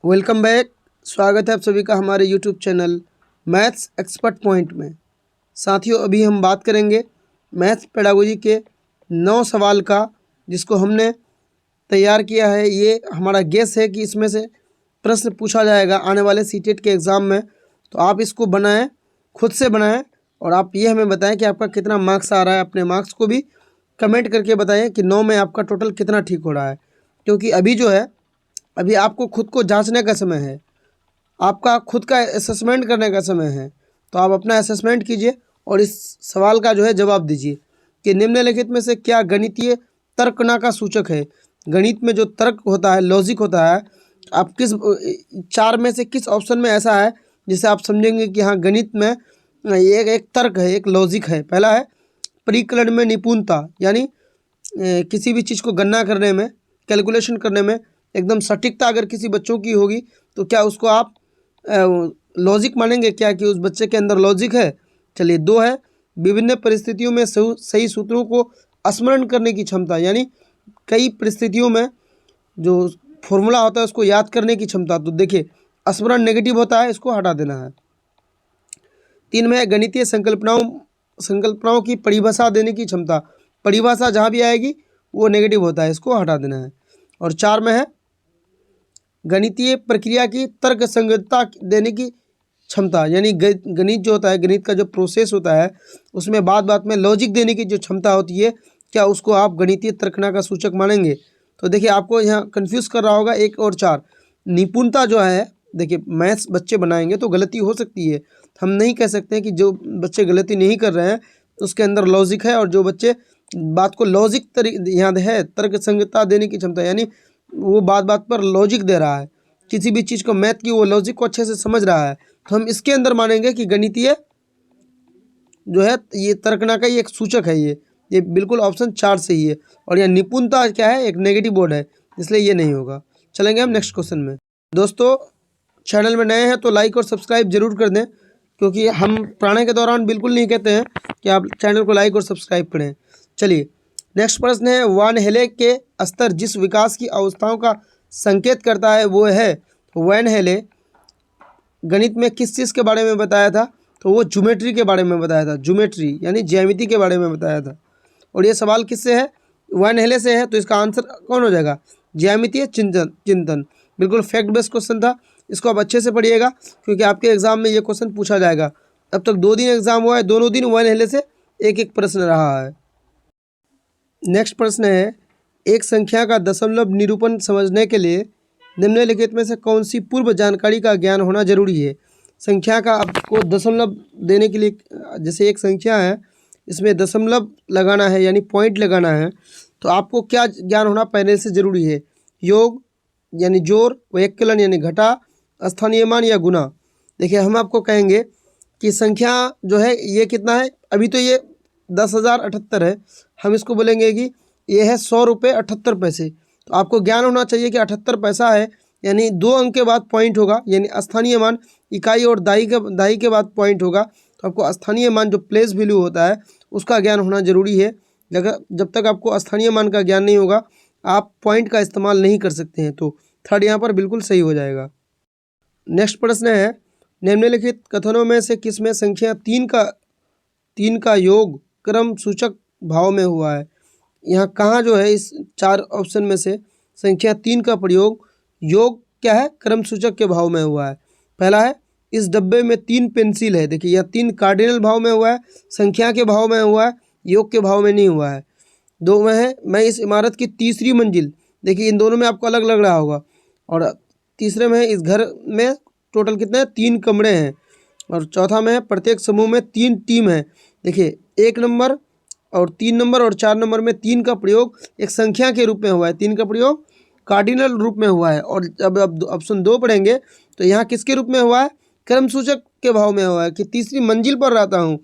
Welcome back. स्वागत है आप सभी का हमारे YouTube channel maths expert point में। साथियों, अभी हम बात करेंगे मैथ्स पेडागोजी के 9 सवाल का, जिसको हमने तैयार किया है। ये हमारा गेस है कि इसमें से प्रश्न पूछा जाएगा आने वाले सीटेट के एग्ज़ाम में। तो आप इसको बनाएं, खुद से बनाएं, और आप ये हमें बताएं कि आपका कितना मार्क्स आ रहा है। अपने मार्क्स को भी कमेंट करके बताएं कि 9 में आपका टोटल कितना ठीक हो रहा है। क्योंकि अभी आपको खुद को जांचने का समय है, आपका खुद का असेसमेंट करने का समय है। तो आप अपना असेसमेंट कीजिए और इस सवाल का जवाब दीजिए कि निम्नलिखित में से क्या गणितीय तर्कना का सूचक है। गणित में जो तर्क होता है, लॉजिक होता है, आप किस 4 में से किस ऑप्शन में ऐसा है जिसे आप समझेंगे कि हाँ, गणित में एक तर्क है, एक लॉजिक है। पहला है परिकलन में निपुणता, यानी किसी भी चीज़ को गणना करने में, कैलकुलेशन करने में एकदम सटीकता अगर किसी बच्चों की होगी तो क्या उसको आप लॉजिक मानेंगे क्या कि उस बच्चे के अंदर लॉजिक है। चलिए, 2 है विभिन्न परिस्थितियों में सही सूत्रों को स्मरण करने की क्षमता, यानी कई परिस्थितियों में जो फॉर्मूला होता है उसको याद करने की क्षमता। तो देखिए, स्मरण नेगेटिव होता है, इसको हटा देना है। 3 में है गणितीय संकल्पनाओं की परिभाषा देने की क्षमता। परिभाषा जहाँ भी आएगी वो नेगेटिव होता है, इसको हटा देना है। और 4 में है गणितीय प्रक्रिया की तर्क संगतता देने की क्षमता, यानी गणित जो होता है, गणित का जो प्रोसेस होता है उसमें बात में लॉजिक देने की जो क्षमता होती है, क्या उसको आप गणितीय तर्कना का सूचक मानेंगे। तो देखिए, आपको यहाँ कंफ्यूज कर रहा होगा 1 और 4। निपुणता जो है, देखिए मैथ्स बच्चे बनाएंगे तो गलती हो सकती है। हम नहीं कह सकते हैं कि जो बच्चे गलती नहीं कर रहे हैं उसके अंदर लॉजिक है, और जो बच्चे बात को लॉजिक याद है, तर्क संगतता देने की क्षमता, यानी वो बात पर लॉजिक दे रहा है, किसी भी चीज़ को मैथ की वो लॉजिक को अच्छे से समझ रहा है, तो हम इसके अंदर मानेंगे कि गणितीय जो है ये तर्कना का ही एक सूचक है। ये बिल्कुल ऑप्शन 4 सही है। और यह निपुणता क्या है, एक नेगेटिव बोर्ड है, इसलिए ये नहीं होगा। चलेंगे हम नेक्स्ट क्वेश्चन में। दोस्तों, चैनल में नए हैं तो लाइक और सब्सक्राइब जरूर कर दें, क्योंकि हम पढ़ाने के दौरान बिल्कुल नहीं कहते हैं कि आप चैनल को लाइक और सब्सक्राइब करें। चलिए, नेक्स्ट प्रश्न है, वान हेले के स्तर जिस विकास की अवस्थाओं का संकेत करता है वो है। वैन हेले गणित में किस चीज़ के बारे में बताया था, तो वो ज्योमेट्री के बारे में बताया था। ज्योमेट्री यानी ज्यामिति के बारे में बताया था। और ये सवाल किससे है, वैन हेले से है, तो इसका आंसर कौन हो जाएगा, ज्यामितीय चिंतन। बिल्कुल फैक्ट बेस्ड क्वेश्चन था, इसको आप अच्छे से पढ़िएगा क्योंकि आपके एग्जाम में ये क्वेश्चन पूछा जाएगा। अब तक 2 दिन एग्जाम हुआ है, दोनों दिन वैन हेले से एक प्रश्न रहा है। नेक्स्ट प्रश्न है, एक संख्या का दशमलव निरूपण समझने के लिए निम्नलिखित में से कौन सी पूर्व जानकारी का ज्ञान होना जरूरी है। संख्या का आपको दशमलव देने के लिए, जैसे एक संख्या है इसमें दशमलव लगाना है यानी पॉइंट लगाना है, तो आपको क्या ज्ञान होना पहले से जरूरी है। योग यानी जोड़, व्यक्कलन यानी घटा, स्थानीय मान या गुना। देखिए, हम आपको कहेंगे कि संख्या जो है ये कितना है, अभी तो ये 10,078 है, हम इसको बोलेंगे कि ये है 100 रुपये 78 पैसे। तो आपको ज्ञान होना चाहिए कि 78 पैसा है, यानी 2 अंक के बाद पॉइंट होगा, यानी स्थानीय मान इकाई और दाई के बाद पॉइंट होगा। तो आपको स्थानीय मान जो प्लेस वैल्यू होता है उसका ज्ञान होना जरूरी है। जब तक आपको स्थानीय मान का ज्ञान नहीं होगा आप पॉइंट का इस्तेमाल नहीं कर सकते हैं। तो थर्ड यहाँ पर बिल्कुल सही हो जाएगा। नेक्स्ट प्रश्न है, निम्नलिखित कथनों में से किसमें संख्या 3 का योग क्रम सूचक भाव में हुआ है। यहाँ कहाँ जो है इस 4 ऑप्शन में से संख्या 3 का प्रयोग योग क्या है, क्रम सूचक के भाव में हुआ है। पहला है, इस डब्बे में 3 पेंसिल है। देखिए, यह 3 कार्डिनल भाव में हुआ है, संख्या के भाव में हुआ है, योग के भाव में नहीं हुआ है। 2 में है, मैं इस इमारत की 3री मंजिल। देखिए, इन दोनों में आपको अलग लग रहा होगा। और तीसरे में है, इस घर में टोटल कितने हैं, 3 कमरे हैं। और चौथा में है, प्रत्येक समूह में 3 टीम है। देखिए, 1 नंबर और 3 नंबर और 4 नंबर में 3 का प्रयोग एक संख्या के रूप में हुआ है, 3 का प्रयोग कार्डिनल रूप में हुआ है। और जब आप ऑप्शन 2 पढ़ेंगे तो यहाँ किसके रूप में हुआ है, क्रम सूचक के भाव में हुआ है कि 3री मंजिल पर रहता हूँ।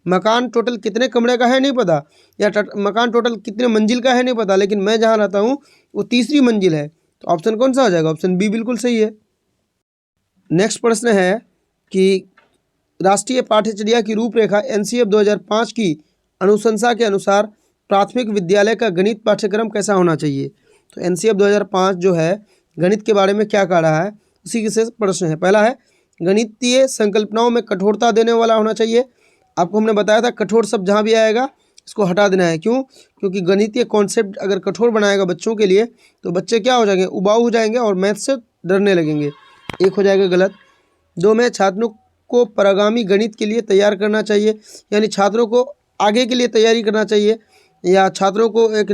मकान टोटल कितने कमरे का है नहीं पता, या मकान टोटल कितने मंजिल का है नहीं पता, लेकिन मैं जहाँ रहता हूँ वो 3री मंजिल है। तो ऑप्शन कौन सा हो जाएगा, ऑप्शन बी बिल्कुल सही है। नेक्स्ट प्रश्न है कि राष्ट्रीय पाठ्यचर्या की रूपरेखा एनसीएफ 2005 की अनुशंसा के अनुसार प्राथमिक विद्यालय का गणित पाठ्यक्रम कैसा होना चाहिए। तो एनसीएफ 2005 जो है गणित के बारे में क्या कह रहा है, उसी के से प्रश्न है। पहला है, गणितीय संकल्पनाओं में कठोरता देने वाला होना चाहिए। आपको हमने बताया था कठोर शब्द जहाँ भी आएगा इसको हटा देना है। क्यों? क्योंकि गणितीय कॉन्सेप्ट अगर कठोर बनाएगा बच्चों के लिए तो बच्चे क्या हो जाएंगे, उबाऊ हो जाएंगे और मैथ से डरने लगेंगे। एक हो जाएगा गलत। 2 में, छात्रों को परागामी गणित के लिए तैयार करना चाहिए, यानी छात्रों को आगे के लिए तैयारी करना चाहिए, या छात्रों को एक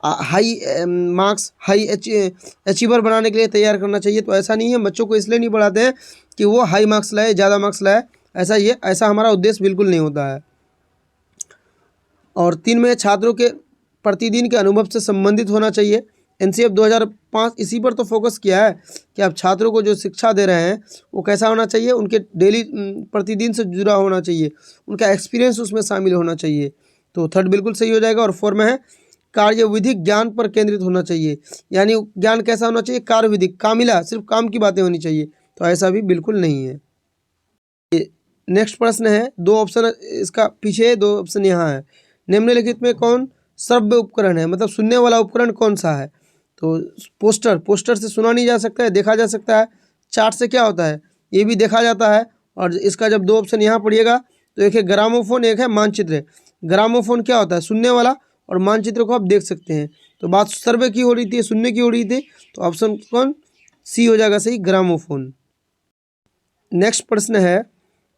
हाई मार्क्स हाई अचीवर बनाने के लिए तैयार करना चाहिए। तो ऐसा नहीं है, बच्चों को इसलिए नहीं पढ़ाते हैं कि वो हाई मार्क्स लाए, ज़्यादा मार्क्स लाए, ऐसा हमारा उद्देश्य बिल्कुल नहीं होता है। और 3 में, छात्रों के प्रतिदिन के अनुभव से संबंधित होना चाहिए। एनसीएफ 2005 इसी पर तो फोकस किया है कि आप छात्रों को जो शिक्षा दे रहे हैं वो कैसा होना चाहिए, उनके डेली प्रतिदिन से जुड़ा होना चाहिए, उनका एक्सपीरियंस उसमें शामिल होना चाहिए। तो थर्ड बिल्कुल सही हो जाएगा। और 4 में है, कार्यविधिक ज्ञान पर केंद्रित होना चाहिए, यानी ज्ञान कैसा होना चाहिए, कार्यविधिक, कामिला, सिर्फ काम की बातें होनी चाहिए। तो ऐसा भी बिल्कुल नहीं है। नेक्स्ट प्रश्न है, 2 ऑप्शन इसका पीछे, 2 ऑप्शन यहाँ है। निम्नलिखित में कौन श्रव्य उपकरण है, मतलब सुनने वाला उपकरण कौन सा है? तो पोस्टर से सुना नहीं जा सकता है, देखा जा सकता है। चार्ट से क्या होता है, ये भी देखा जाता है। और इसका जब 2 ऑप्शन यहाँ पढ़िएगा तो एक है ग्रामोफोन, एक है मानचित्र। ग्रामोफोन क्या होता है, सुनने वाला, और मानचित्र को आप देख सकते हैं। तो बात सर्वे की हो रही थी, सुनने की हो रही थी, तो ऑप्शन कौन, सी हो जाएगा सही, ग्रामोफोन। नेक्स्ट प्रश्न है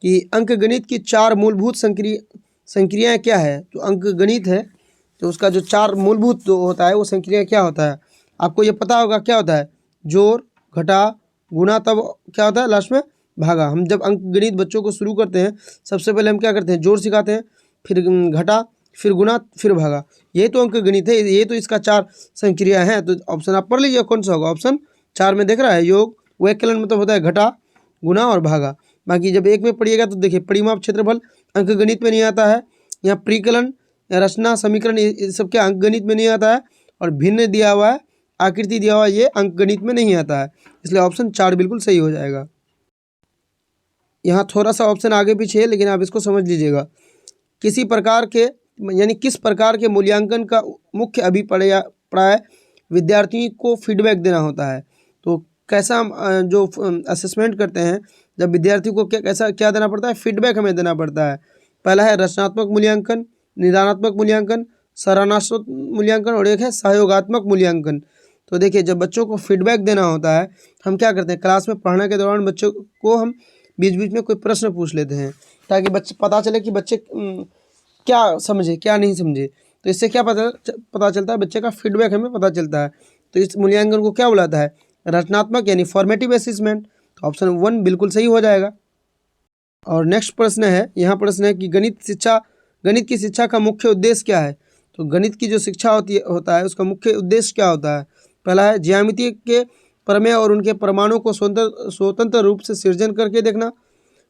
कि अंकगणित की 4 मूलभूत संक्रियाएं क्या है? तो अंकगणित है तो उसका जो 4 मूलभूत जो होता है वो संक्रिया क्या होता है? आपको ये पता होगा क्या होता है, जोड़, घटा, गुणा, तब क्या होता है लास्ट में भागा। हम जब अंकगणित बच्चों को शुरू करते हैं सबसे पहले हम क्या करते हैं, जोड़ सिखाते हैं, फिर घटा, फिर गुणा, फिर भागा। ये तो अंकगणित है, ये तो इसका 4 संक्रिया है। तो ऑप्शन आप पढ़ लीजिए कौन सा होगा। ऑप्शन 4 में देख रहा है, योग, व्यवकलन मतलब होता है घटा, गुणा और भागा। बाकी जब 1 में पढ़िएगा तो देखिए, परिमाप, क्षेत्रफल अंकगणित में नहीं आता है। यहाँ परिकलन, रचना, समीकरण, ये सब क्या अंकगणित में नहीं आता है। और भिन्न दिया हुआ है, आकृति दिया हुआ है, ये अंकगणित में नहीं आता है। इसलिए ऑप्शन 4 बिल्कुल सही हो जाएगा। यहाँ थोड़ा सा ऑप्शन आगे पीछे है लेकिन आप इसको समझ लीजिएगा। किसी प्रकार के, यानी किस प्रकार के मूल्यांकन का मुख्य अभिप्राय विद्यार्थी को फीडबैक देना होता है? तो कैसा हम जो असेसमेंट करते हैं, जब विद्यार्थी को क्या देना पड़ता है, फीडबैक हमें देना पड़ता है। पहला है रचनात्मक मूल्यांकन, निदानात्मक मूल्यांकन, सराहनात्मक मूल्यांकन, और एक है सहयोगात्मक मूल्यांकन। तो देखिए, जब बच्चों को फीडबैक देना होता है, हम क्या करते हैं, क्लास में पढ़ने के दौरान बच्चों को हम बीच बीच में कोई प्रश्न पूछ लेते हैं ताकि बच्चे पता चले कि बच्चे क्या समझे क्या नहीं समझे। तो इससे क्या पता चलता है, बच्चे का फीडबैक हमें पता चलता है। तो इस मूल्यांकन को क्या बुलाता है, रचनात्मक यानी फॉर्मेटिव असेसमेंट। तो ऑप्शन 1 बिल्कुल सही हो जाएगा। और नेक्स्ट प्रश्न है, यहाँ प्रश्न है कि गणित की शिक्षा का मुख्य उद्देश्य क्या है? तो गणित की जो शिक्षा होता है उसका मुख्य उद्देश्य क्या होता है? पहला है ज्यामिति के प्रमेय और उनके प्रमाणों को स्वतंत्र रूप से सृजन करके देखना,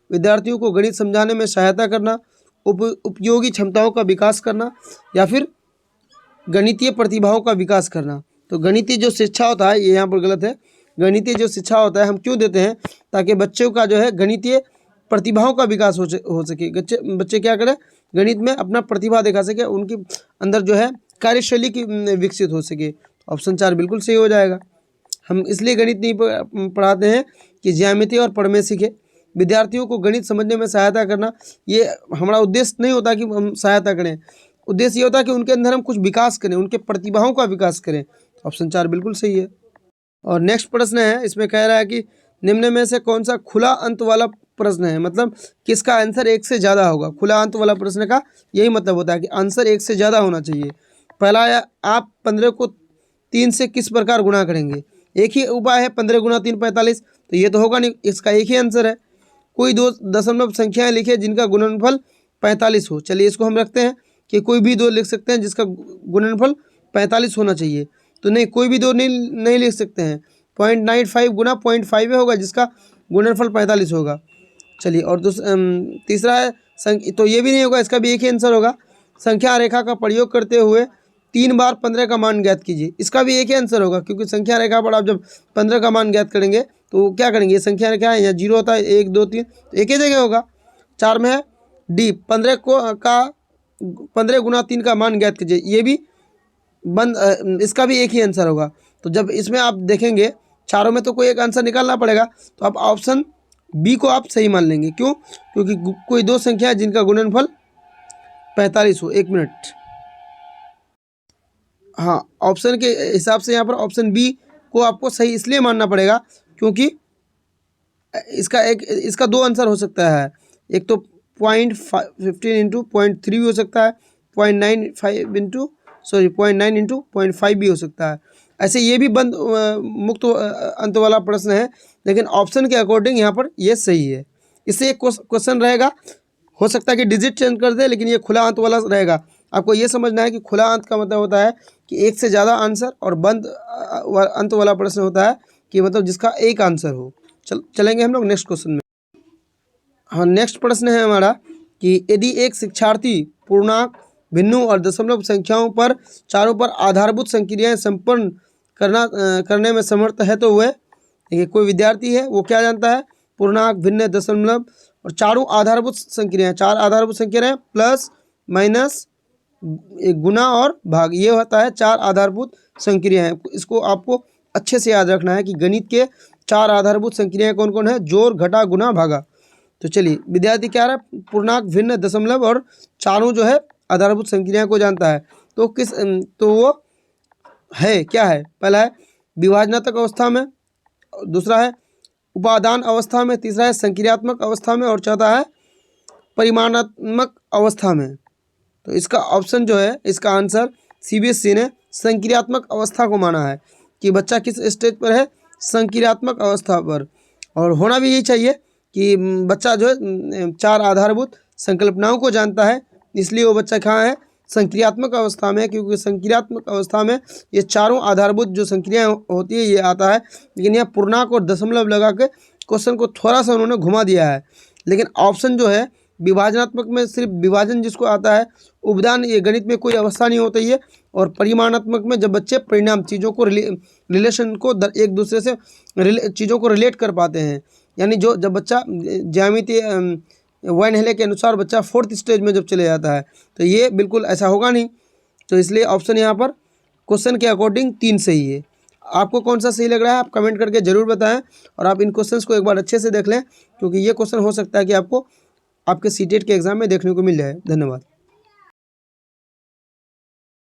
विद्यार्थियों को गणित समझाने में सहायता करना, उपयोगी क्षमताओं का विकास करना, या फिर गणितीय प्रतिभाओं का विकास करना। तो गणितीय जो शिक्षा होता है, ये यहाँ पर गलत है। गणितीय जो शिक्षा होता है हम क्यों देते हैं, ताकि बच्चों का जो है गणितीय प्रतिभाओं का विकास हो सके। बच्चे क्या करें, गणित में अपना प्रतिभा दिखा सके, उनके अंदर जो है कार्यशैली की विकसित हो सके। ऑप्शन 4 बिल्कुल सही हो जाएगा। हम इसलिए गणित नहीं पढ़ाते हैं कि ज्यामिति और प्रमेय सीखे। विद्यार्थियों को गणित समझने में सहायता करना, ये हमारा उद्देश्य नहीं होता कि हम सहायता करें। उद्देश्य ये होता है कि उनके अंदर हम कुछ विकास करें, उनके प्रतिभाओं का विकास करें। ऑप्शन 4 बिल्कुल सही है। और नेक्स्ट प्रश्न है, इसमें कह रहा है कि निम्न में से कौन सा खुला अंत वाला प्रश्न है, मतलब किसका आंसर 1 से ज़्यादा होगा। खुला अंत वाला प्रश्न का यही मतलब होता है कि आंसर 1 से ज़्यादा होना चाहिए। पहला है, आप 15 को 3 से किस प्रकार गुणा करेंगे? एक ही उपाय है, 15 गुणा 3 45, तो ये तो होगा नहीं, इसका एक ही आंसर है। कोई 2 दशमलव संख्याएं लिखे जिनका गुणनफल 45 हो। चलिए इसको हम रखते हैं कि कोई भी 2 लिख सकते हैं जिसका गुणनफल 45 होना चाहिए। तो नहीं, कोई भी 2 नहीं लिख सकते हैं। 0.95 गुना 0.5 होगा जिसका गुणनफल 45 होगा। चलिए, और तीसरा है तो ये भी नहीं होगा, इसका भी एक ही आंसर होगा। संख्या रेखा का प्रयोग करते हुए 3 बार 15 का मान ज्ञात कीजिए। इसका भी एक ही आंसर होगा, क्योंकि संख्या रेखा पर आप जब 15 का मान ज्ञात करेंगे तो क्या करेंगे, ये संख्या रेखा है, यहाँ 0 होता है, 1 2 3, तो एक ही जगह होगा। 4 में है डी, 15 गुना 3 का मान ज्ञात कीजिए, ये भी इसका भी एक ही आंसर होगा। तो जब इसमें आप देखेंगे चारों में तो कोई एक आंसर निकालना पड़ेगा, तो आप ऑप्शन बी को आप सही मान लेंगे। क्यों? क्योंकि कोई दो संख्या है जिनका गुणनफल 45 हो। 1 मिनट। हाँ, ऑप्शन के हिसाब से यहाँ पर ऑप्शन बी को आपको सही इसलिए मानना पड़ेगा क्योंकि इसका दो आंसर हो सकता है। एक तो 0.15 इंटू 0.3 भी हो सकता है, 0.95 इंटू 0.9 इंटू 0.5 भी हो सकता है। ऐसे ये भी बंद मुक्त अंत वाला प्रश्न है, लेकिन ऑप्शन के अकॉर्डिंग यहाँ पर ये सही है। इससे एक क्वेश्चन रहेगा, हो सकता है कि डिजिट चेंज कर दे, लेकिन ये खुला अंत वाला रहेगा। आपको ये समझना है कि खुला अंत का मतलब होता है कि एक से ज़्यादा आंसर, और बंद अंत वाला प्रश्न होता है कि मतलब जिसका एक आंसर हो। चलेंगे हम लोग नेक्स्ट क्वेश्चन में। हाँ, नेक्स्ट प्रश्न है हमारा कि यदि एक शिक्षार्थी पूर्णांक, भिन्नों और दशमलव संख्याओं पर चारों पर आधारभूत संक्रियाएं संपन्न करने में समर्थ है, तो वह, देखिए कोई विद्यार्थी है, वो क्या जानता है? पूर्णांक, भिन्न, दशमलव और चारों आधारभूत संक्रियाएं, चार आधारभूत संक्रियाएं प्लस माइनस गुना और भाग, ये होता है चार आधारभूत संक्रियाएं। इसको आपको अच्छे से याद रखना है कि गणित के चार आधारभूत संक्रियाएं कौन कौन है? जोड़, घटा, गुना, भागा। तो चलिए, विद्यार्थी क्या रहा है? पूर्णांक, भिन्न, दशमलव और चारों जो है आधारभूत संक्रियाएं को जानता है। तो वो है क्या है? पहला है विभाजनात्मक अवस्था में, दूसरा है उपादान अवस्था में, तीसरा है संक्रियात्मक अवस्था में, और चौथा है परिमाणात्मक अवस्था में। तो इसका ऑप्शन जो है, इसका आंसर सीबीएसई ने संक्रियात्मक अवस्था को माना है कि बच्चा किस स्टेज पर है? संक्रियात्मक अवस्था पर। और होना भी यही चाहिए कि बच्चा जो है चार आधारभूत संकल्पनाओं को जानता है, इसलिए वो बच्चा कहाँ है? संक्रियात्मक अवस्था में, क्योंकि संक्रियात्मक अवस्था में ये चारों आधारभूत जो संक्रियाएं होती है ये आता है। लेकिन यह पूर्णांक और दशमलव लगा के क्वेश्चन को थोड़ा सा उन्होंने घुमा दिया है। लेकिन ऑप्शन जो है विभाजनात्मक में सिर्फ विभाजन जिसको आता है, उपदान, ये गणित में कोई अवस्था नहीं होती है। और परिमाणात्मक में जब बच्चे परिणाम, चीज़ों को रिलेशन को एक दूसरे से चीज़ों को रिलेट कर पाते हैं, यानी जब बच्चा ज्यामितीय वाइन हेले के अनुसार बच्चा 4th स्टेज में जब चले जाता है, तो ये बिल्कुल ऐसा होगा नहीं। तो इसलिए ऑप्शन यहाँ पर क्वेश्चन के अकॉर्डिंग 3 सही है। आपको कौन सा सही लग रहा है आप कमेंट करके ज़रूर बताएं, और आप इन क्वेश्चंस को एक बार अच्छे से देख लें, क्योंकि ये क्वेश्चन हो सकता है कि आपको आपके सीटेट के एग्ज़ाम में देखने को मिल जाए। धन्यवाद।